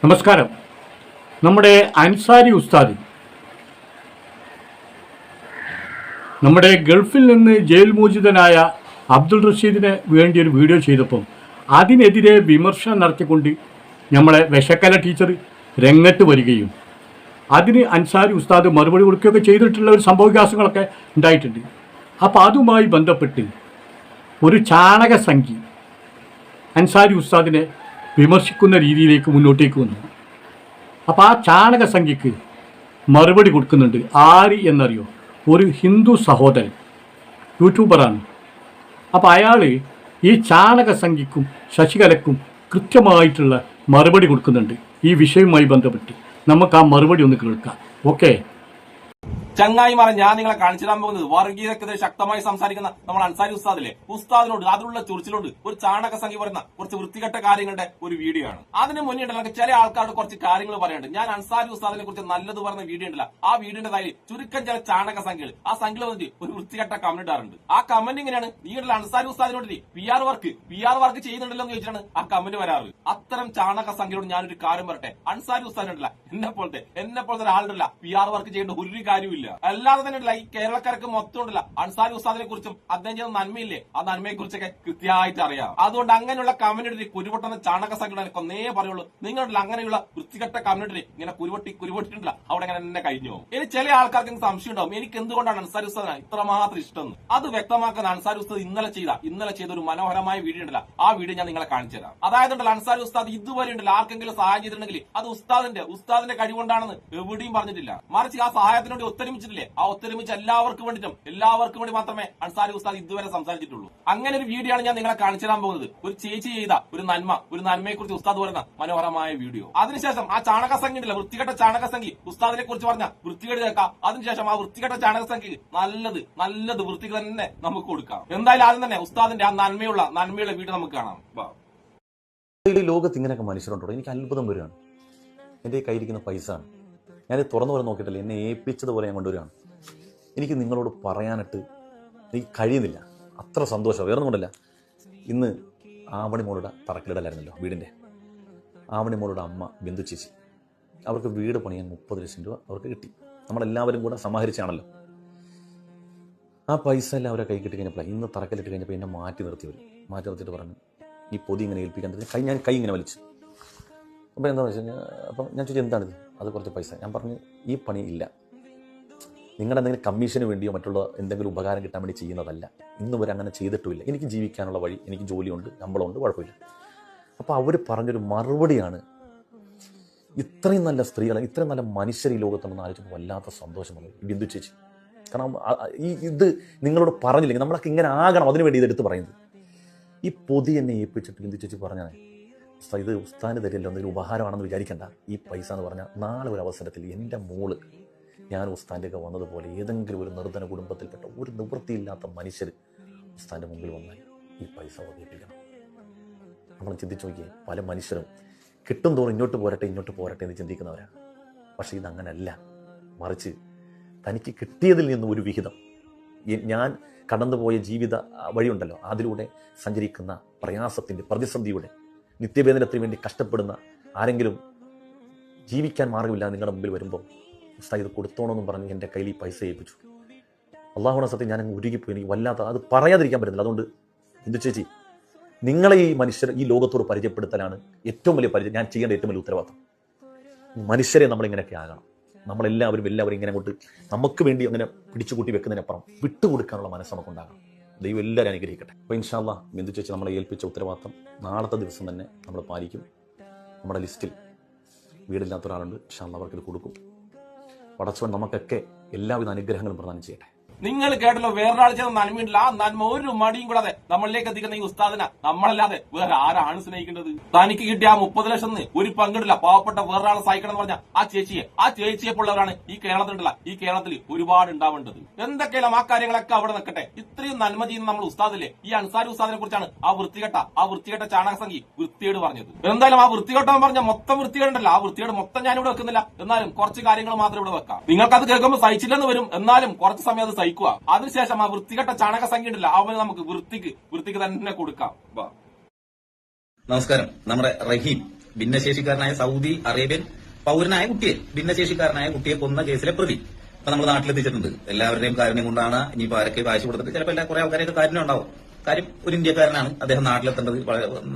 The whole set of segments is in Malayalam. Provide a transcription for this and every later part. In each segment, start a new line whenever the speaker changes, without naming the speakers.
നമസ്കാരം. നമ്മുടെ അൻസാരി ഉസ്താദ് നമ്മുടെ ഗൾഫിൽ നിന്ന് ജയിൽ മോചിതനായ അബ്ദുൾ റഷീദിന് വേണ്ടി ഒരു വീഡിയോ ചെയ്തപ്പം അതിനെതിരെ വിമർശനം നടത്തിക്കൊണ്ട് നമ്മളെ വിശക്കല ടീച്ചർ രംഗത്ത് വരികയും അതിന് അൻസാരി ഉസ്താദ് മറുപടി കൊടുക്കുകയൊക്കെ ചെയ്തിട്ടുള്ള ഒരു സംഭവവികാസങ്ങളൊക്കെ ഉണ്ടായിട്ടുണ്ട്. അപ്പോൾ അതുമായി ബന്ധപ്പെട്ട് ഒരു ചാണകസംഖ്യ അൻസാരി ഉസ്താദിനെ വിമർശിക്കുന്ന രീതിയിലേക്ക് മുന്നോട്ടേക്ക് വന്നു. അപ്പോൾ ആ ചാണകസംഖ്യക്ക് മറുപടി കൊടുക്കുന്നുണ്ട്. ആര് എന്നറിയോ? ഒരു ഹിന്ദു സഹോദരൻ, യൂട്യൂബറാണ്. അപ്പോൾ അയാൾ ഈ ചാണകസംഖ്യക്കും ശശികലക്കും കൃത്യമായിട്ടുള്ള മറുപടി കൊടുക്കുന്നുണ്ട്. ഈ വിഷയവുമായി ബന്ധപ്പെട്ട് നമുക്ക് ആ മറുപടി ഒന്ന് കേൾക്കാം. ഓക്കെ.
ചങ്ങായിമാരെ, ഞാൻ നിങ്ങളെ കാണിച്ചു തരാൻ പോകുന്നത് വർഗീയതക്കെതിരെ ശക്തമായി സംസാരിക്കുന്ന നമ്മൾ അൻസാരി ഉസ്താദിലെ ഉസ്താദിനോട് അതിലുള്ള ചൊറിച്ചിലോണ്ട് ഒരു ചാണക സംഖ്യ പറയുന്ന കുറച്ച് വൃത്തികെട്ട കാര്യങ്ങളുടെ ഒരു വീഡിയോ ആണ്. അതിന് മുന്നേ നമുക്ക് ചില ആൾക്കാരോട് കുറച്ച് കാര്യങ്ങൾ പറയാനുണ്ട്. ഞാൻ അൻസാരി ഉസ്താദിനെ കുറിച്ച് നല്ലത് പറഞ്ഞ വീഡിയോ ഉണ്ടല്ല, ആ വീഡിയോന്റെ ചുരുക്കം ചില ചാണക സംഖ്യകൾ, ആ സംഖ്യകൾ വന്നിട്ട് ഒരു വൃത്തികെട്ട കമന്റ് ഇടാറുണ്ട്. ആ കമന്റ് ഇങ്ങനെയാണ്: നീയുള്ള അൻസാരി ഉസ്താദിനോട് പി ആർ വർക്ക് ചെയ്യുന്നുണ്ടല്ലോ എന്ന് ചോദിച്ചാണ് ആ കമന്റ് വരാറ്. അത്തരം ചാണക സംഖ്യയോട് ഞാനൊരു കാര്യം പറയട്ടെ, അൻസാരി ഉസ്താദിനുണ്ടല്ല എന്നെ പോലത്തെ ഒരാളുണ്ടല്ല പി ആർ വർക്ക് ചെയ്യേണ്ട ഒരു കാര്യമില്ല. അല്ലാതെ തന്നെ ഈ കേരളക്കാർക്ക് മൊത്തം ഉണ്ടല്ല അൻസാരി ഉസ്താദിനെ കുറിച്ചും അദ്ദേഹം ചെയ്യുന്ന നന്മയില്ലേ, ആ നന്മയെ കുറിച്ചൊക്കെ കൃത്യമായിട്ട് അറിയാം. അതുകൊണ്ട് അങ്ങനെയുള്ള കമന്റിന് കുരുപൊട്ടുന്ന ചാണക സംഖ്യ കൊന്നേ പറയുള്ളൂ. നിങ്ങളുടെ അങ്ങനെയുള്ള വൃത്തികെട്ട കമന്റിന് ഇങ്ങനെ കുരുപൊട്ടിട്ടില്ല അവിടെ അങ്ങനെ തന്നെ കഴിഞ്ഞു പോകും. ഇനി ചില ആൾക്കാർക്ക് സംശയം ഉണ്ടാവും, എനിക്ക് എന്തുകൊണ്ടാണ് അൻസാരി ഉസ്താദിനെ ഇത്രമാത്രം ഇഷ്ടം. അത് വ്യക്തമാക്കുന്ന അൻസാരി ഉസ്താദ് ഇന്നലെ ചെയ്ത ഒരു മനോഹരമായ വീഡിയോ ഉണ്ടല്ല, ആ വീഡിയോ ഞാൻ നിങ്ങളെ കാണിച്ചു തരാം. അതായത് അൻസാരി ഉസ്താദ് ഇതുവരെ ഉണ്ടല്ലോ ആർക്കെങ്കിലും സഹായം ചെയ്തിട്ടുണ്ടെങ്കിൽ അത് ഉസ്താദിന്റെ കഴിവുകൊണ്ടാണെന്ന് എവിടെയും പറഞ്ഞിട്ടില്ല. മറിച്ച് ആ സഹായത്തിനോട് ഒത്തൊരുമിച്ചിട്ടില്ലേ, ആ ഒത്തൊരുമിച്ച് എല്ലാവർക്കും വേണ്ടി മാത്രമേ അൻസാരി ഉസ്താദ് ഇതുവരെ സംസാരിച്ചിട്ടുള്ളൂ. അങ്ങനെ ഒരു വീഡിയോ ആണ് ഞാൻ നിങ്ങളെ കാണിച്ചു തരാൻ പോകുന്നത്. ഒരു ചേച്ചി ചെയ്ത ഒരു നന്മയെ കുറിച്ച് ഉസ്താദ് പറയുന്ന മനോഹരമായ വീഡിയോ. അതിനുശേഷം ആ ചാണകസംഖ്യ ഉണ്ടല്ലോ, വൃത്തികെട്ട ചാണകസംഖ്യ ഉസ്താദിനെ കുറിച്ച് പറഞ്ഞ വൃത്തികേട് കേൾക്കാം. അതിനുശേഷം ആ വൃത്തികെട്ട ചാണകസംഖ്യ നല്ലത് വൃത്തിക്ക് തന്നെ നമുക്ക് കൊടുക്കാം. എന്തായാലും ആദ്യം തന്നെ ഉസ്താദിന്റെ ആ നന്മയുള്ള വീഡിയോ നമുക്ക് കാണാം.
ഈ ലോകത്ത് ഇങ്ങനെയൊക്കെ മനുഷ്യരുണ്ടോ? എനിക്ക് അത്ഭുതം വരികയാണ്. എൻ്റെ കയ്യിരിക്കുന്ന പൈസ ഞാൻ തുറന്നു പോലെ നോക്കിയിട്ടില്ല, എന്നെ ഏൽപ്പിച്ചതുപോലെ ഞാൻ കൊണ്ടുവരികയാണ്. എനിക്ക് നിങ്ങളോട് പറയാനിട്ട് എനിക്ക് കഴിയുന്നില്ല. അത്ര സന്തോഷം വേറെ കൊണ്ടല്ല. ഇന്ന് ആവണിമോളുടെ തറക്കല്ലിടലായിരുന്നല്ലോ വീടിൻ്റെ. ആവണിമോളുടെ അമ്മ ബിന്ദു ചേച്ചി, അവർക്ക് വീട് പണിയാൻ 30 ലക്ഷം രൂപ അവർക്ക് കിട്ടി. നമ്മളെല്ലാവരും കൂടെ സമാഹരിച്ചാണല്ലോ. ആ പൈസ എല്ലാം അവരെ കൈ കിട്ടി കഴിഞ്ഞപ്പോൾ ഇന്ന് തറക്കല്ലിട്ട് കഴിഞ്ഞപ്പോൾ എന്നെ മാറ്റി നിർത്തിയിട്ട് പറഞ്ഞു, ഈ പൊതി ഇങ്ങനെ ഏൽപ്പിക്കാൻ ഞാൻ കൈ ഇങ്ങനെ വലിച്ചു. അപ്പോൾ എന്താണെന്ന് വെച്ച് കഴിഞ്ഞാൽ, അപ്പം ഞാൻ ചോദിച്ചു എന്താണിത്? അത് കുറച്ച് പൈസ. ഞാൻ പറഞ്ഞു, ഈ പണി ഇല്ല, നിങ്ങളുടെ എന്തെങ്കിലും കമ്മീഷന് വേണ്ടിയോ മറ്റുള്ള എന്തെങ്കിലും ഉപകാരം കിട്ടാൻ വേണ്ടി ചെയ്യുന്നതല്ല. ഇന്ന് വരെ അങ്ങനെ ചെയ്തിട്ടുമില്ല. എനിക്ക് ജീവിക്കാനുള്ള വഴി, എനിക്ക് ജോലിയുണ്ട്, ശമ്പളമുണ്ട്, കുഴപ്പമില്ല. അപ്പോൾ അവർ പറഞ്ഞൊരു മറുപടിയാണ്. ഇത്രയും നല്ല സ്ത്രീകളെ, ഇത്രയും നല്ല മനുഷ്യർ ഈ ലോകത്തുണ്ടെന്ന് ആലോചിച്ചപ്പോൾ വല്ലാത്ത സന്തോഷമാണ് ബിന്ദു ചേച്ചി. കാരണം ഇത് നിങ്ങളോട് പറഞ്ഞില്ലെങ്കിൽ നമ്മളൊക്കെ ഇങ്ങനെ ആകണം, അതിനു വേണ്ടി ഇതെടുത്ത് പറയുന്നത്. ഈ പൊതി എന്നെ ഏൽപ്പിച്ചിട്ട് ബിന്ദു ചേച്ചി പറഞ്ഞാൽ, ഇത് ഉസ്താദിന് തരില്ല, എന്തെങ്കിലും ഉപഹാരമാണെന്ന് വിചാരിക്കേണ്ട. ഈ പൈസ എന്ന് പറഞ്ഞാൽ നാളെ ഒരു അവസരത്തിൽ എൻ്റെ മോള് ഞാൻ ഉസ്താദിൻ്റെയൊക്കെ വന്നതുപോലെ ഏതെങ്കിലും ഒരു നിർധന കുടുംബത്തിൽപ്പെട്ട ഒരു നിവൃത്തിയില്ലാത്ത മനുഷ്യർ ഉസ്താദിൻ്റെ മുമ്പിൽ വന്നാൽ ഈ പൈസ വകയിപ്പിക്കണം. നമ്മൾ ചിന്തിച്ചു നോക്കിയേ, പല മനുഷ്യരും കിട്ടും തോറും ഇങ്ങോട്ട് പോരട്ടെ എന്ന് ചിന്തിക്കുന്നവരാണ്. പക്ഷേ ഇതങ്ങനല്ല. മറിച്ച് തനിക്ക് കിട്ടിയതിൽ നിന്ന് ഒരു വിഹിതം, ഞാൻ കടന്നുപോയ ജീവിത വഴിയുണ്ടല്ലോ, അതിലൂടെ സഞ്ചരിക്കുന്ന പ്രയാസത്തിൻ്റെ, പ്രതിസന്ധിയുടെ, നിത്യവേദനത്തിന് വേണ്ടി കഷ്ടപ്പെടുന്ന ആരെങ്കിലും ജീവിക്കാൻ മാർഗമില്ല നിങ്ങളുടെ മുമ്പിൽ വരുമ്പോൾ ഉസ്താദ് ഇത് കൊടുത്തോണമെന്നും പറഞ്ഞ് എൻ്റെ കയ്യിൽ ഈ പൈസ ഏൽപ്പിച്ചു. അള്ളാഹുവിനെ സത്യം ഞാൻ അങ്ങ് ഉരുകിപ്പോയി. എനിക്ക് വല്ലാത്ത, അത് പറയാതിരിക്കാൻ പറ്റുന്നില്ല. അതുകൊണ്ട് ബിന്ദു ചേച്ചി, നിങ്ങളെ ഈ മനുഷ്യർ ഈ ലോകത്തോട് പരിചയപ്പെടുത്തലാണ് ഏറ്റവും വലിയ ഞാൻ ചെയ്യേണ്ട ഏറ്റവും വലിയ ഉത്തരവാദിത്വം. മനുഷ്യരെ നമ്മളിങ്ങനെയൊക്കെ ആകണം. എല്ലാവരും ഇങ്ങനെ അങ്ങോട്ട് നമുക്ക് വേണ്ടി അങ്ങനെ പിടിച്ചുകൂട്ടി വെക്കുന്നതിനപ്പുറം വിട്ടുകൊടുക്കാനുള്ള മനസ്സ് നമുക്കുണ്ടാകണം. ദൈവം എല്ലാവരും അനുഗ്രഹിക്കട്ടെ. അപ്പോൾ ഇൻഷാ അല്ലാഹ് ബിന്ദു ചേച്ചി നമ്മളെ ഏൽപ്പിച്ച ഉത്തരവാദിത്വം നാളത്തെ ദിവസം തന്നെ നമ്മൾ പാലിക്കും. നമ്മുടെ ലിസ്റ്റിൽ വീടില്ലാത്ത ഒരാളുണ്ട്, ഇൻഷാ അല്ലാഹ് അവർക്കിത് കൊടുക്കും. പടച്ചവൻ നമുക്കൊക്കെ എല്ലാവിധ അനുഗ്രഹങ്ങളും പ്രദാനം ചെയ്യട്ടെ.
നിങ്ങൾ കേട്ടല്ലോ, വേറൊരാൾ ചെയ്ത നന്മയുണ്ടല്ലോ, ആ നന്മ ഒരു മടിയും കൂടാതെ നമ്മളിലേക്ക് എത്തിക്കുന്ന ഈ ഉസ്താദിനെ നമ്മളല്ലാതെ വേറെ ആരാണ് സ്നേഹിക്കേണ്ടത്? തനിക്ക് കിട്ടിയ ആ 30 ലക്ഷം ഒരു പങ്കിടില്ല പാവപ്പെട്ട വേറൊരാളെ സഹായിക്കണം എന്ന് പറഞ്ഞ ആ ചേച്ചിയെ പോലുള്ളവരാണ് ഈ കേരളത്തിൽ ഒരുപാട് ഉണ്ടാവേണ്ടത്. എന്തൊക്കെയാലും ആ കാര്യങ്ങളൊക്കെ അവിടെ നിൽക്കട്ടെ. ഇത്രയും നന്മ ചെയ്യുന്ന നമ്മൾ ഉസ്താദില്ലേ, ഈ അൻസാരി ഉസ്താദിനെ കുറിച്ചാണ് ആ വൃത്തികെട്ട ചാണകസംഖ്യ വൃത്തിയേട് പറഞ്ഞത്. എന്തായാലും ആ വൃത്തികെട്ടവൻ പറഞ്ഞ മൊത്തം വൃത്തികേടുണ്ടല്ലോ, ആ വൃത്തികേട് മൊത്തം ഞാനിവിടെ വെക്കുന്നില്ല. എന്നാലും കുറച്ച് കാര്യങ്ങൾ മാത്രം ഇവിടെ വെക്കാം. നിങ്ങൾക്കത് കേൾക്കുമ്പോൾ സഹിച്ചില്ലെന്ന് വരും, എന്നാലും കുറച്ച് സമയം അത് സഹിക്കുക. അതിനുശേഷം ആ വൃത്തികെട്ട ചാണകസംഖ്യ ഉണ്ടല്ലോ, അവന് നമുക്ക് വൃത്തിക്ക് തന്നെ കൊടുക്കാം.
നമസ്കാരം. നമ്മുടെ റഹീം ഭിന്നശേഷിക്കാരനായ സൗദി അറേബ്യൻ പൗരനായ കുട്ടിയെ, ഭിന്നശേഷിക്കാരനായ കുട്ടിയെ കൊന്ന കേസിലെ പ്രതി ഇപ്പൊ നമ്മൾ നാട്ടിലെത്തിച്ചിട്ടുണ്ട്. എല്ലാവരുടെയും കാരുണ്യം കൊണ്ടാണ് ഇനിയിപ്പോ ആരൊക്കെ വാശി കൊടുത്തിട്ട് ചിലപ്പോൾ കുറെ ആൾക്കാരെയൊക്കെ കാരുണ്യം ഉണ്ടാവും. കാര്യം ഒരു ഇന്ത്യക്കാരനാണ്, അദ്ദേഹം നാട്ടിലെത്തേണ്ടത്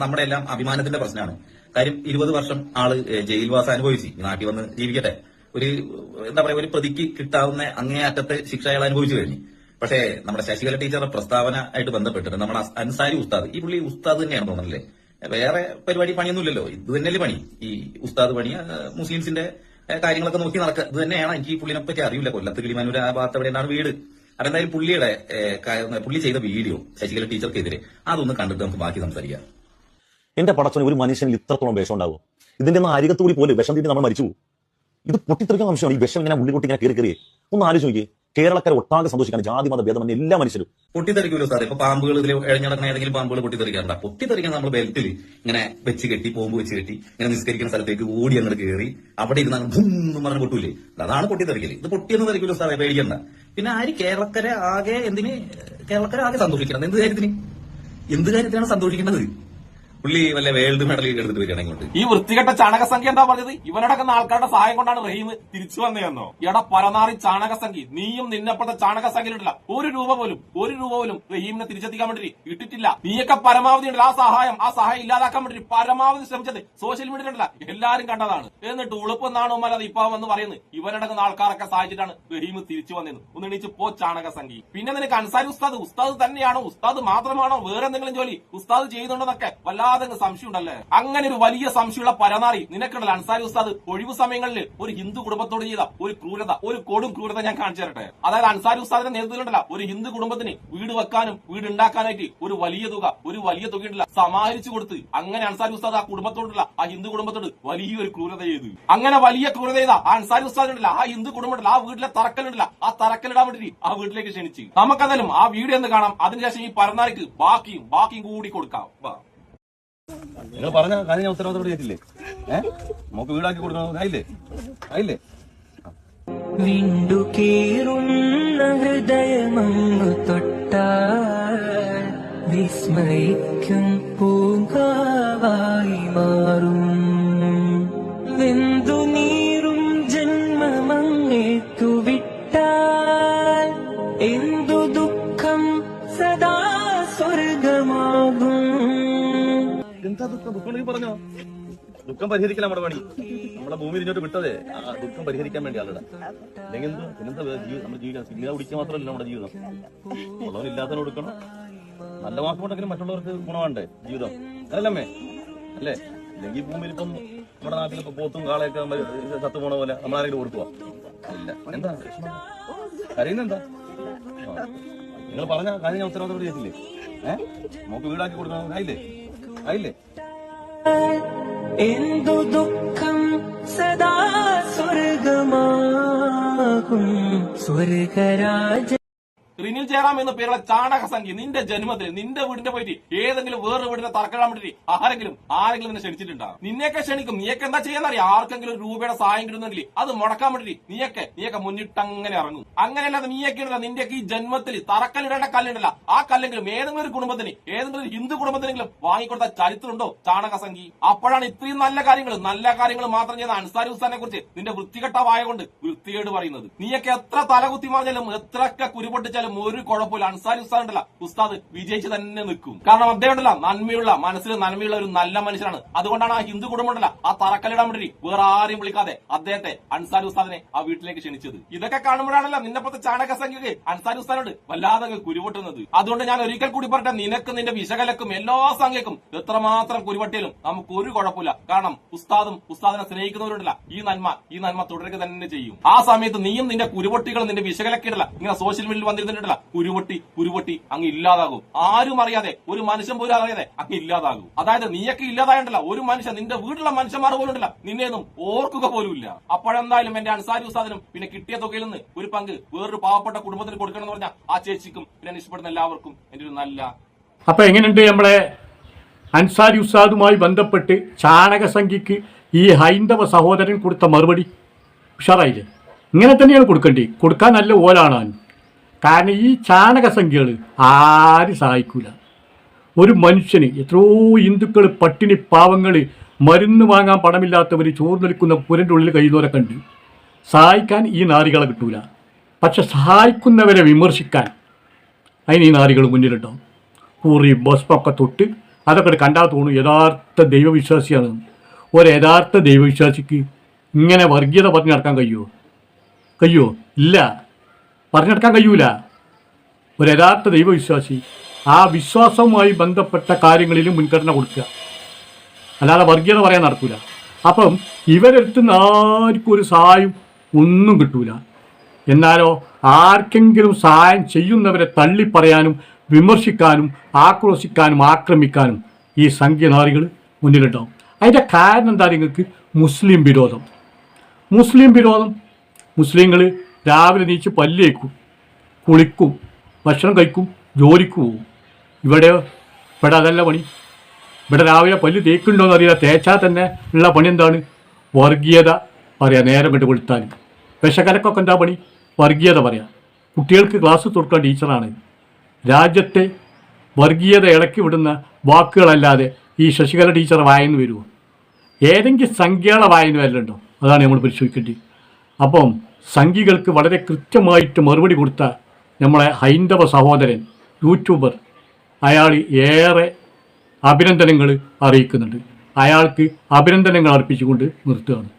നമ്മുടെ എല്ലാം അഭിമാനത്തിന്റെ പ്രശ്നമാണ്. കാര്യം 20 വർഷം ആള് ജയിൽവാസം അനുഭവിച്ചു, നാട്ടിൽ വന്ന് ജീവിക്കട്ടെ. ഒരു എന്താ പറയാ, ഒരു പ്രതിക്ക് കിട്ടാവുന്ന അങ്ങേയറ്റത്തെ ശിക്ഷ അയാൾ അനുഭവിച്ചു കഴിഞ്ഞു. പക്ഷേ നമ്മുടെ ശശികല ടീച്ചറുടെ പ്രസ്താവന ആയിട്ട് ബന്ധപ്പെട്ടിട്ട് നമ്മുടെ അൻസാരി ഉസ്താദ്, ഈ പുള്ളി ഉസ്താദ് തന്നെയാണ് തോന്നുന്നല്ലേ, വേറെ പരിപാടി പണിയൊന്നുമില്ലല്ലോ, ഇത് തന്നെയല്ലേ പണി, ഈ ഉസ്താദ് പണി, മുസ്ലിംസിന്റെ കാര്യങ്ങളൊക്കെ നോക്കി നടക്കുക, ഇത് തന്നെയാണ്. എനിക്ക് ഈ പുള്ളിനെ പറ്റി അറിയില്ല, കൊല്ലത്ത് കിളിമാനൂർ ആ ഭാഗത്ത് എവിടെയാണ് വീട്. അതെന്തായാലും പുള്ളി ചെയ്ത വീഡിയോ ശശികല ടീച്ചർക്കെതിരെ അതൊന്ന് കണ്ടിട്ട് നമുക്ക് ബാക്കി സംസാരിക്കാം.
എന്റെ പടച്ചോന് ഒരു മനുഷ്യനിൽ ഇത്രത്തോളം വിഷം ഉണ്ടാവും? ഇതിന്റെ ഒന്നും അരികത്തൂടി പോലെ വിഷം തീറ്റി നമ്മൾ മരിച്ചു പോകും. ഇത് പൊട്ടിത്തെറിക്കുന്ന അംശമാണ്. ഈ വിഷം ഇങ്ങനെ ഉള്ളിലോട്ട് ഇങ്ങനെ കയറി ഒന്ന് ആലോചിച്ച് നോക്കിയേ. കേരളക്കാരെ ഒട്ടാകെ സന്തോഷിക്കാൻ ജാതി മത ഭേദമന്യേ എല്ലാ മനുഷ്യരും
പൊട്ടിത്തെറിക്കുമല്ലോ സാറേ. ഇപ്പൊ പാമ്പുകൾ ഇതിൽ എഴഞ്ഞടക്കുന്ന ഏതെങ്കിലും പാമ്പുകൾ പൊട്ടിത്തെറിക്കാറുണ്ട്. പൊട്ടിത്തെറിക്കാൻ നമ്മൾ ബെൽറ്റിൽ ഇങ്ങനെ വെച്ച് കെട്ടി, ബോംബ് വെച്ച് കെട്ടി ഇങ്ങനെ നിസ്കരിക്കുന്ന സ്ഥലത്തേക്ക് ഓടി അങ്ങോട്ട് കയറി അവിടെ ഇരുന്നാണ് ഭൂം എന്ന് പറഞ്ഞ് പൊട്ടൂലേ, അതാണ് പൊട്ടിത്തെറിക്കല്. ഇത് പൊട്ടിയെന്ന് തെറിക്കുമല്ലോ സാറേ, പേടിക്കണ്ട. പിന്നെ ആര് കേരളക്കരെ ആകെ സന്തോഷിക്കണം? എന്ത് കാര്യത്തിനാണ് സന്തോഷിക്കേണ്ടത്? പുള്ളി വല്ല വേൾഡ് മെഡൽ എടുത്തിട്ട് വരികയാണെങ്കിൽ
ഈ വൃത്തികെട്ട ചാണകസംഖ്യ എന്താ പറഞ്ഞത്? ഇവനടക്കുന്ന ആൾക്കാരുടെ സഹായം കൊണ്ടാണ് റഹീം തിരിച്ചു വന്നതെന്നോ? എടാ പരനാറി ചാണകസംഖ്യ, നീയും നിന്നപ്പോഴത്തെ ചാണകസംഖ്യയിലിട്ടില്ല ഒരു രൂപ പോലും റഹീമിനെ തിരിച്ചെത്തിക്കാൻ വേണ്ടി ഇട്ടിട്ടില്ല. നീയൊക്കെ പരമാവധി ഉണ്ടല്ലോ ആ സഹായം ഇല്ലാതാക്കാൻ വേണ്ടി പരമാവധി ശ്രമിച്ചത് സോഷ്യൽ മീഡിയയിലുണ്ടല്ല, എല്ലാരും കണ്ടതാണ്. എന്നിട്ട് ഉളുപ്പെന്നാണ് ഉമ്മല്ലാതെ ഇപ്പൊ വന്ന് പറയുന്നത് ഇവനടക്കുന്ന ആൾക്കാരൊക്കെ സഹായിച്ചിട്ടാണ് റഹീം തിരിച്ചു വന്നത്. ഒന്ന് എണീച്ച് പോ ചാണകസംഖ്യ. പിന്നെ നിനക്ക് അൻസാരി ഉസ്താദ് തന്നെയാണോ, ഉസ്താദ് മാത്രമാണോ, വേറെ എന്തെങ്കിലും ജോലി ഉസ്താദ് ചെയ്യുന്നുണ്ടെന്നൊക്കെ വല്ലാതെ സംശയം ഉണ്ടല്ലേ? അങ്ങനെ ഒരു വലിയ സംശയമുള്ള പരനാറി നിനക്കുണ്ടല്ലോ അൻസാരി ഉസ്താദ് ഒഴിവു സമയങ്ങളിൽ ഒരു ഹിന്ദു കുടുംബത്തോട് ചെയ്ത ഒരു ക്രൂരത, ഒരു കൊടും ക്രൂരത ഞാൻ കാണിച്ചു തരട്ടെ. അതായത് അൻസാരി ഉസ്താദിന്റെ നേതൃത്വത്തിലുണ്ടല്ല ഒരു ഹിന്ദു കുടുംബത്തിന് വീട് വെക്കാനും വീട് ഉണ്ടാക്കാനായിട്ട് ഒരു വലിയ തുക ഉണ്ടല്ല സമാഹരിച്ചു കൊടുത്ത്, അങ്ങനെ അൻസാരി ഉസ്താദ് ആ കുടുംബത്തോടുള്ള ആ ഹിന്ദു കുടുംബത്തോട് വലിയൊരു ക്രൂരത ചെയ്തു. അങ്ങനെ വലിയ ക്രൂരത ചെയ്ത ആ അൻസാരി ഉസ്താദിനുണ്ടല്ല ആ ഹിന്ദു കുടുംബത്തിലുള്ള ആ വീട്ടിലെ തറക്കലുണ്ടല്ല ആ തറക്കലിടാൻ വേണ്ടി ആ വീട്ടിലേക്ക് ക്ഷണിച്ച്. നമുക്കതായാലും ആ വീഡിയോ ഒന്ന് കാണാം. അതിനുശേഷം ഈ പരനാരിക്ക് ബാക്കിയും കൂടി കൊടുക്കാം.
നിങ്ങൾ പറഞ്ഞ കാര്യം ഞാൻ ഉത്തരവാദിത്തോടെ ചെയ്തില്ലേ? നമുക്ക് വീടാക്കി കൊടുക്കണം. ആയില്ലേ?
വിണ്ടു കീറുന്ന ഹൃദയമങ്ങു തൊട്ടാൽ വിസ്മയിക്കും പൂങ്കാവായി മാറും. വെന്തു നീറും ജന്മമങ്ങേറ്റു വിട്ടാൽ എന്തു ദുഃഖം സദാ സ്വർഗമാകും.
എന്താ ദുഃഖം പറഞ്ഞോ? ദുഃഖം പരിഹരിക്കല നമ്മുടെ പണി. നമ്മളെ ഭൂമി തിരിഞ്ഞോട്ട് വിട്ടതേ ആ ദുഃഖം പരിഹരിക്കാൻ വേണ്ടി ആളുടെ. അല്ലെങ്കിൽ പിന്നെന്താ നമ്മൾ ജീവിക്കാൻ സിഗ്നൽ കുടിക്കുക മാത്രമല്ല നമ്മുടെ ജീവിതം. ഉള്ളവരില്ലാത്തവന് കൊടുക്കണം. നല്ല വാക്കുകൊണ്ടെങ്കിലും മറ്റുള്ളവർക്ക് ഗുണമുണ്ടേ ജീവിതം, അതല്ലമ്മേ? അല്ലേ? അല്ലെങ്കിൽ ഭൂമിയിൽ ഇപ്പം നമ്മുടെ നാട്ടിലിപ്പോ പോത്തും കാളയൊക്കെ ചത്തു പോണ പോലെ നമ്മളാരെങ്കിലും കൊടുക്കുക ഇല്ല. എന്താ കരയുന്നെന്താ? നിങ്ങൾ പറഞ്ഞ കാര്യം ഞാൻ ഉത്തരവാദിത്തോടെ ചെയ്തില്ലേ? നമുക്ക് വീടാക്കി കൊടുക്കണം. ആയില്ലേ?
എന്തു ദുഃഖം സദാ സ്വർഗമാകും സ്വർഗരാജ.
റിനിൽ ജയറാം എന്ന പേരുള്ള ചാണകസംഖ്യ നിന്റെ ജന്മത്തിൽ നിന്റെ വീടിന്റെ പോയിട്ട് ഏതെങ്കിലും വേറൊരു വീടിനെ തറക്കിടാൻ വേണ്ടി ആരെങ്കിലും നിന്നെ ക്ഷണിച്ചിട്ടുണ്ടാവും? നിന്നെയൊക്കെ ക്ഷണിക്കും. നീയൊക്കെ എന്താ ചെയ്യാന്നറിയാം? ആർക്കെങ്കിലും ഒരു രൂപയുടെ സഹായം കിട്ടുന്നെങ്കിൽ അത് മുടക്കാൻ വേണ്ടി നീയൊക്കെ മുന്നിട്ടങ്ങനെ ഇറങ്ങും. അങ്ങനെയല്ലാതെ നീയൊക്കെ ഉണ്ടല്ല നിന്റെയൊക്കെ ഈ ജന്മത്തിൽ തറക്കല്ലിടേണ്ട കല്ലുണ്ടല്ല ആ കല്ലെങ്കിലും ഏതെങ്കിലും ഒരു കുടുംബത്തിന്, ഏതെങ്കിലും ഒരു ഹിന്ദു കുടുംബത്തിനെങ്കിലും വാങ്ങിക്കൊടുത്ത ചരിത്രമുണ്ടോ ചാണകസംഖ്യ? അപ്പോഴാണ് ഇത്രയും നല്ല കാര്യങ്ങൾ മാത്രം ചെയ്ത അൻസാരി ഉസ്താദിനെ കുറിച്ച് നിന്റെ വൃത്തികെട്ട വായ കൊണ്ട് വൃത്തികേട് പറയുന്നത്. നീയൊക്കെ എത്ര തലകുത്തി മാറിയാലും എത്രയൊക്കെ കുരുപൊട്ടിച്ചാലും ഒരു കുഴപ്പമില്ല, അൻസാരി ഉസ്താദ് ഉണ്ടല്ല ഉസ്താദ് വിജയിച്ച് തന്നെ നിൽക്കും. കാരണം അദ്ദേഹം ഉണ്ടല്ല മനസ്സിൽ നന്മയുള്ള ഒരു നല്ല മനുഷ്യനാണ്. അതുകൊണ്ടാണ് ആ ഹിന്ദു കുടുംബം ഉണ്ടല്ല ആ തറക്കല്ലിടാൻ വേണ്ടി വേറെ ആരെയും വിളിക്കാതെ അദ്ദേഹത്തെ അൻസാരി ഉസ്താദിനെ ആ വീട്ടിലേക്ക് ക്ഷണിച്ചത്. ഇതൊക്കെ കാണുമ്പോഴാണല്ലോ നിന്നെപ്പത്തെ ചാണകസംഖ്യക്ക് അൻസാരി ഉസ്താദിനോട് വല്ലാതെ കുരുപൊട്ടുന്നത്. അതുകൊണ്ട് ഞാൻ ഒരിക്കൽ കൂടി പറഞ്ഞ നിനക്ക് നിന്റെ വിശകലക്കും എല്ലാ സംഖ്യക്കും എത്രമാത്രം കുരുപൊട്ടിയാലും നമുക്ക് ഒരു കുഴപ്പമില്ല. കാരണം ഉസ്താദിനെ സ്നേഹിക്കുന്നവരുണ്ടല്ല ഈ നന്മ തുടരുക തന്നെ ചെയ്യും. ആ സമയത്ത് നീയും നിന്റെ കുരുപൊട്ടികളും നിന്റെ വിശകലക്കിടല ഇങ്ങനെ സോഷ്യൽ മീഡിയയിൽ വന്നിരുന്നിട്ട് കുരുപൊട്ടി അങ്ങ് ഇല്ലാതാകും. ആരും അറിയാതെ, ഒരു മനുഷ്യൻ പോലും അറിയാതെ അങ്ങ് ഇല്ലാതാകും. അതായത് നീയൊക്കെ ഇല്ലാതായണ്ടല്ല ഒരു മനുഷ്യൻ, നിന്റെ വീട്ടിലുള്ള മനുഷ്യന്മാർ പോലും ഉണ്ടല്ല നിന്നെയൊന്നും ഓർക്കുക പോലുമില്ല. അപ്പോഴെന്തായാലും എന്റെ അൻസാരി ഉസ്താദിനും പിന്നെ കിട്ടിയ തുകയിൽ നിന്ന് ഒരു പങ്ക് വേറൊരു പാവപ്പെട്ട കുടുംബത്തിന് കൊടുക്കണം എന്ന് പറഞ്ഞാൽ ആ ചേച്ചിക്കും പിന്നെ ഇഷ്ടപ്പെടുന്ന എല്ലാവർക്കും എന്റെ ഒരു നല്ല.
അപ്പൊ എങ്ങനെയുണ്ട് നമ്മളെ അൻസാരി ഉസ്താദുമായി ബന്ധപ്പെട്ട് ചാണകസംഖ്യക്ക് ഈ ഹൈന്ദവ സഹോദരൻ കൊടുത്ത മറുപടി? ഉഷാറായില്ലേ? ഇങ്ങനെ തന്നെയാണ് കൊടുക്കാൻ നല്ല ഓലാണ്. കാരണം ഈ ചാണകസംഖ്യകൾ ആരും സഹായിക്കൂല. ഒരു മനുഷ്യന് എത്രയോ ഹിന്ദുക്കൾ പട്ടിണി പാവങ്ങൾ മരുന്ന് വാങ്ങാൻ പണമില്ലാത്തവർ ചോറ് നിൽക്കുന്ന പുരൻ്റെ ഉള്ളിൽ കഴിയുന്നവരെ കണ്ട് സഹായിക്കാൻ ഈ നാരികളെ കിട്ടൂല. പക്ഷെ സഹായിക്കുന്നവരെ വിമർശിക്കാൻ അതിന് ഈ നാരികൾ മുന്നിലുണ്ടാവും. കൂറി ബസ്പൊക്കെ തൊട്ട് അതൊക്കെ കണ്ടാൽ തോന്നും യഥാർത്ഥ ദൈവവിശ്വാസിയാണ്. ഒരു യഥാർത്ഥ ദൈവവിശ്വാസിക്ക് ഇങ്ങനെ വർഗീയത പറഞ്ഞു നടക്കാൻ കഴിയുമോ? ഇല്ല, പറഞ്ഞു നടക്കാൻ കഴിയൂല. ഒരു യഥാർത്ഥ ദൈവവിശ്വാസി ആ വിശ്വാസവുമായി ബന്ധപ്പെട്ട കാര്യങ്ങളിലും മുൻഗണന കൊടുക്കുക, അല്ലാതെ വർഗീയത പറയാൻ നടക്കൂല. അപ്പം ഇവരെടുത്തുനിന്ന് ആർക്കും ഒരു സഹായം ഒന്നും കിട്ടൂല. എന്നാലോ ആർക്കെങ്കിലും സഹായം ചെയ്യുന്നവരെ തള്ളിപ്പറയാനും വിമർശിക്കാനും ആക്രോശിക്കാനും ആക്രമിക്കാനും ഈ സംഖ്യനാറികൾ മുന്നിലുണ്ടാവും. അതിൻ്റെ കാരണം എന്താ? നിങ്ങൾക്ക് മുസ്ലിം വിരോധം. മുസ്ലിങ്ങൾ രാവിലെ നീച്ച് പല്ല് തേക്കും, കുളിക്കും, ഭക്ഷണം കഴിക്കും, ജോലിക്ക് പോകും. ഇവിടെ അതല്ല പണി. ഇവിടെ രാവിലെ പല്ല് തേക്കുന്നുണ്ടോയെന്ന് അറിയില്ല, തേച്ചാൽ തന്നെ ഉള്ള പണി എന്താണ്? വർഗീയത പറയാം. നേരം കണ്ട് കൊടുത്താൽ വിഷക്കലക്കൊക്കെ എന്താ പണി? വർഗീയത പറയാം. കുട്ടികൾക്ക് ക്ലാസ് കൊടുക്കാൻ ടീച്ചറാണ്. രാജ്യത്തെ വർഗീയത ഇളക്കി വിടുന്ന വാക്കുകളല്ലാതെ ഈ ശശികല ടീച്ചർ വായന വരുമോ? ഏതെങ്കിലും സംഖ്യകളെ വായന വരലുണ്ടോ? അതാണ് നമ്മൾ പരിശോധിക്കേണ്ടത്. അപ്പം സംഖ്യകൾക്ക് വളരെ കൃത്യമായിട്ട് മറുപടി കൊടുത്ത നമ്മളെ ഹൈന്ദവ സഹോദരൻ യൂട്യൂബർ, അയാൾ ഏറെ അഭിനന്ദനങ്ങൾ അറിയിക്കുന്നുണ്ട്. അയാൾക്ക് അഭിനന്ദനങ്ങൾ അർപ്പിച്ചുകൊണ്ട് നിർത്തുകയാണ്.